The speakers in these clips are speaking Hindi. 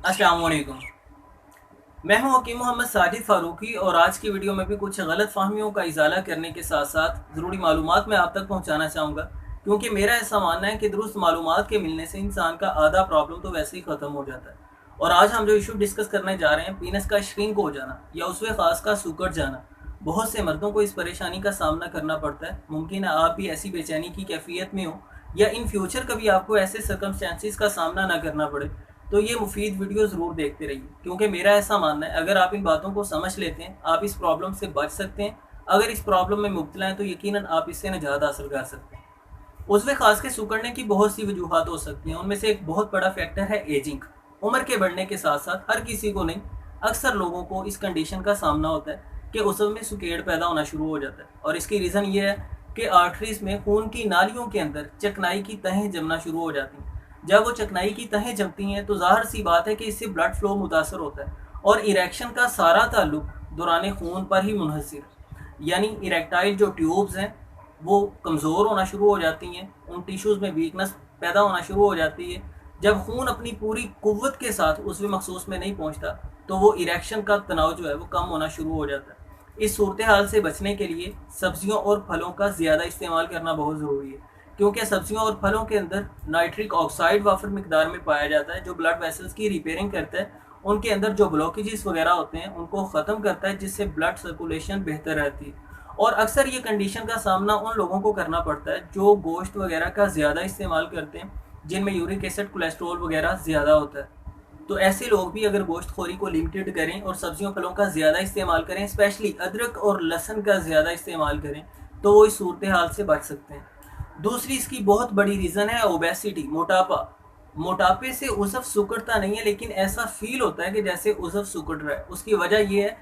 अस्सलाम वालेकुम। मैं हूं हकीम मोहम्मद साजिद फ़ारूकी और आज की वीडियो में भी कुछ गलत फहमियों का इजाला करने के साथ साथ ज़रूरी मालूमात मैं आप तक पहुंचाना चाहूँगा, क्योंकि मेरा ऐसा मानना है कि दुरुस्त मालूमात के मिलने से इंसान का आधा प्रॉब्लम तो वैसे ही ख़त्म हो जाता है। और आज हम जो इशू डिस्कस करने जा रहे हैं, पीनस का श्रिंक हो जाना या उसमें ख़ास का सूकड़ जाना। बहुत से मर्दों को इस परेशानी का सामना करना पड़ता है। मुमकिन है आप भी ऐसी बेचैनी की कैफियत में हो या इन फ्यूचर कभी आपको ऐसे सर्कमस्टेंसेस का सामना ना करना पड़े। तो ये मुफीद वीडियो ज़रूर देखते रहिए, क्योंकि मेरा ऐसा मानना है अगर आप इन बातों को समझ लेते हैं आप इस प्रॉब्लम से बच सकते हैं। अगर इस प्रॉब्लम में मुब्तला हैं तो यकीनन आप इससे निजात हासिल कर सकते हैं। उज़्व खास के सिकुड़ने की बहुत सी वजूहत हो सकती हैं। उनमें से एक बहुत बड़ा फैक्टर है एजिंग। उम्र के बढ़ने के साथ साथ हर किसी को नहीं, अक्सर लोगों को इस कंडीशन का सामना होता है कि उज़्व में सुकेड़ पैदा होना शुरू हो जाता है। और इसकी रीज़न ये है कि आर्टरीज में खून की नालियों के अंदर चिकनाई की तहें जमना शुरू हो जाती हैं। जब वो चिकनाई की तहें जमती हैं तो ज़ाहिर सी बात है कि इससे ब्लड फ्लो मुतासर होता है और इरेक्शन का सारा ताल्लुक दौरान खून पर ही मुनहसर है। यानी इरेक्टाइल जो ट्यूब्स हैं वो कमज़ोर होना शुरू हो जाती हैं, उन टिश्यूज़ में वीकनेस पैदा होना शुरू हो जाती है। जब खून अपनी पूरी कुव्वत के साथ उसमें मखसूस में नहीं पहुंचता तो वो इरेक्शन का तनाव जो है वो कम होना शुरू हो जाता है। इस सूरत हाल से बचने के लिए सब्जियों और फलों का ज़्यादा इस्तेमाल करना बहुत ज़रूरी है, क्योंकि सब्जियों और फलों के अंदर नाइट्रिक ऑक्साइड वाफर मिकदार में पाया जाता है, जो ब्लड वेसल्स की रिपेयरिंग करता है। उनके अंदर जो ब्लॉकेजेस वगैरह होते हैं उनको ख़त्म करता है, जिससे ब्लड सर्कुलेशन बेहतर रहती है। और अक्सर ये कंडीशन का सामना उन लोगों को करना पड़ता है जो गोश्त वगैरह का ज़्यादा इस्तेमाल करते हैं, जिनमें यूरिक एसिड कोलेस्ट्रॉल वगैरह ज़्यादा होता है। तो ऐसे लोग भी अगर गोश्त खोरी को लिमिटेड करें और सब्जियों फलों का ज़्यादा इस्तेमाल करें, स्पेशली अदरक और लहसुन का ज़्यादा इस्तेमाल करें, तो वो इस सूरत हाल से बच सकते हैं। दूसरी इसकी बहुत बड़ी रीज़न है ओबेसिटी, मोटापा। मोटापे से उज़्व सिकुड़ता नहीं है, लेकिन ऐसा फील होता है कि जैसे उज़्व सिकुड़ रहा है। उसकी वजह यह है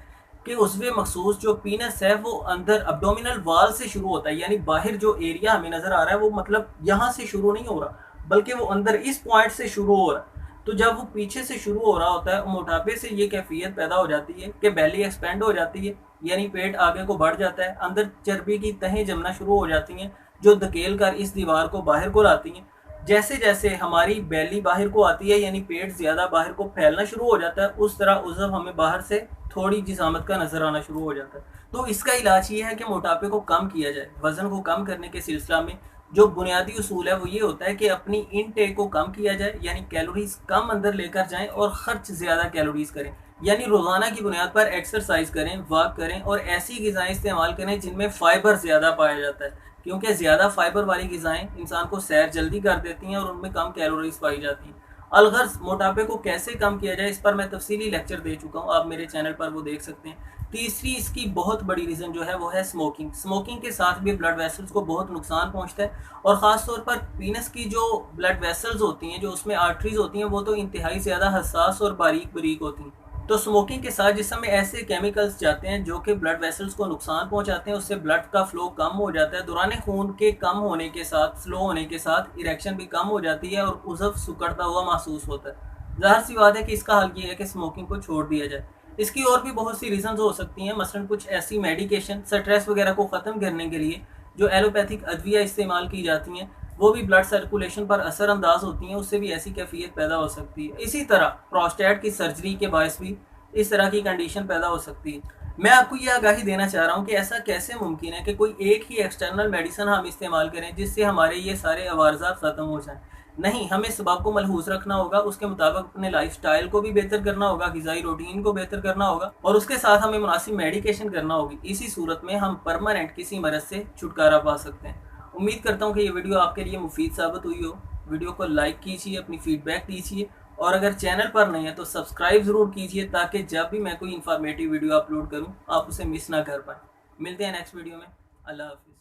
कि उज़्व मखसूस जो पीनस है वो अंदर अब्डोमिनल वाल से शुरू होता है, यानी बाहर जो एरिया हमें नज़र आ रहा है वो मतलब यहाँ से शुरू नहीं हो रहा, बल्कि वो अंदर इस पॉइंट से शुरू हो रहा है। तो जब वो पीछे से शुरू हो रहा होता है, मोटापे से ये कैफियत पैदा हो जाती है कि बेली एक्सपेंड हो जाती है, यानी पेट आगे को बढ़ जाता है, अंदर चर्बी की तहें जमना शुरू हो जाती हैं जो धकेल कर इस दीवार को बाहर को लाती हैं। जैसे जैसे हमारी बेली बाहर को आती है, यानी पेट ज़्यादा बाहर को फैलना शुरू हो जाता है, उस तरह उज़्व हमें बाहर से थोड़ी जिसामत का नज़र आना शुरू हो जाता है। तो इसका इलाज ये है कि मोटापे को कम किया जाए। वज़न को कम करने के सिलसिला में जो बुनियादी उसूल है वो ये होता है कि अपनी इनटेक को कम किया जाए, यानी कैलोरीज कम अंदर लेकर जाएं और ख़र्च ज़्यादा कैलोरीज करें। यानी रोज़ाना की बुनियाद पर एक्सरसाइज करें, वॉक करें और ऐसी ग़िज़ाएँ इस्तेमाल करें जिनमें फ़ाइबर ज़्यादा पाया जाता है, क्योंकि ज़्यादा फाइबर वाली ग़िज़ाएँ इंसान को सैर जल्दी कर देती हैं और उनमें कम कैलोरीज पाई जाती हैं। अलगर्ज मोटापे को कैसे कम किया जाए इस पर मैं तफसीली लेक्चर दे चुका हूँ, आप मेरे चैनल पर वो देख सकते हैं। तीसरी इसकी बहुत बड़ी रीज़न जो है वो है स्मोकिंग। स्मोकिंग के साथ भी ब्लड वेसल्स को बहुत नुकसान पहुंचता है, और ख़ास तौर पर पीनस की जो ब्लड वेसल्स होती हैं, जो उसमें आर्टरीज होती हैं, वो तो इंतहाई ज़्यादा हसास और बारीक बारीक होती हैं। तो स्मोकिंग के साथ जिसम में ऐसे केमिकल्स जाते हैं जो कि ब्लड वेसल्स को नुकसान पहुंचाते हैं, उससे ब्लड का फ्लो कम हो जाता है। दौरान खून के कम होने के साथ, स्लो होने के साथ इरेक्शन भी कम हो जाती है और उज़्व सिकुड़ता हुआ महसूस होता है। ज़ाहिर सी बात है कि इसका हल ये है कि स्मोकिंग को छोड़ दिया जाए। इसकी और भी बहुत सी रीज़न्स हो सकती हैं, मसलन कुछ ऐसी मेडिकेशन स्ट्रेस वगैरह को ख़त्म करने के लिए जो एलोपैथिक अद्विया इस्तेमाल की जाती हैं, वो भी ब्लड सर्कुलेशन पर असरअंदाज होती हैं, उससे भी ऐसी कैफियत पैदा हो सकती है। इसी तरह प्रोस्टेट की सर्जरी के बायस भी इस तरह की कंडीशन पैदा हो सकती है। मैं आपको ये आगाही देना चाह रहा हूँ कि ऐसा कैसे मुमकिन है कि कोई एक ही एक्सटर्नल मेडिसिन हम इस्तेमाल करें जिससे हमारे ये सारे अवारजात ख़त्म हो जाएं। नहीं, हमें सबब को मलहूज़ रखना होगा, उसके मुताबिक अपने लाइफ स्टाइल को भी बेहतर करना होगा, ग़िज़ाई रूटीन को बेहतर करना होगा, और उसके साथ हमें मुनासिब मेडिकेशन करना होगी। इसी सूरत में हम परमानेंट किसी मरज़ से छुटकारा पा सकते हैं। उम्मीद करता हूँ कि ये वीडियो आपके लिए मुफीद साबित हुई हो। वीडियो को लाइक कीजिए, अपनी फ़ीडबैक दीजिए, और अगर चैनल पर नहीं है तो सब्सक्राइब ज़रूर कीजिए, ताकि जब भी मैं कोई इन्फॉर्मेटिव वीडियो अपलोड करूँ आप उसे मिस ना कर पाएँ। मिलते हैं नेक्स्ट वीडियो में। अल्लाह हाफ़िज़।